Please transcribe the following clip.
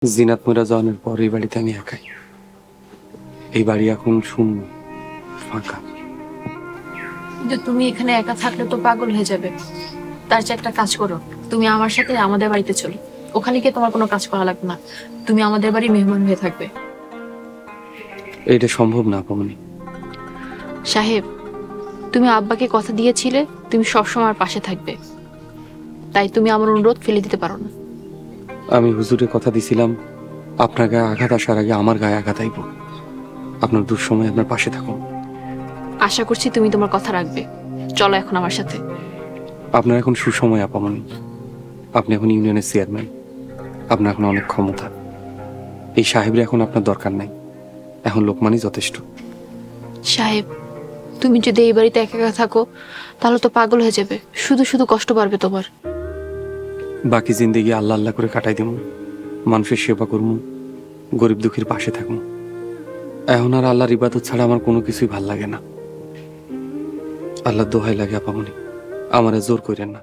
জিনাত মইরা যাওয়ানোর পর এই বাড়িতে আমি একাই। এই বাড়ি এখন শূন্য, ফাঁকা। কিন্তু তুমি এখানে একা থাকলে তো পাগল হয়ে যাবে। তার চেয়ে একটা কাজ করো, তুমি আমার সাথে আমাদের বাড়িতে চলো। ওখানে গিয়ে তোমার কোনো কাজ করা লাগবে না, তুমি আমাদের বাড়ি মেহমান হয়ে থাকবে। এটা সম্ভব না আপামনি। সাহেব, তুমি আব্বাকে কথা দিয়েছিলে তুমি সবসময় আমার পাশে থাকবে, তাই তুমি আমার অনুরোধ ফেলে দিতে পারো না। আমি হুজুরে কথা দিছিলাম, আপনার গায়ে আঘাত আসার আগে আমার গায়ে আঘাত আইব। আপনার দুঃসময় আপনার পাশে থাকুন। আশা করছি তুমি তোমার কথা রাখবে। চলো এখন আমার সাথে। আপনার এখন সুসময় আপামনি। আপনি এখন ইউনিয়নের চেয়ারম্যান, আপনার এখন অনেক ক্ষমতা। এই সাহেবের এখন আপনার দরকার নাই, এখন লোকমানই যথেষ্ট। সাহেব, তুমি যদি এই বাড়িতে একা একা থাকো তাহলে তো পাগল হয়ে যাবে, শুধু শুধু কষ্ট বাড়বে তোমার। বাকি জিন্দেগি আল্লাহ আল্লাহ করে কাটাই দিব, মানুষের সেবা করবো, গরিব দুঃখীর পাশে থাকবো। এখন আর আল্লাহর ইবাদত ছাড়া আমার কোনো কিছুই ভাল লাগে না। আল্লাহ দোহাই লাগে আপামনি, আমারে জোর করেন না।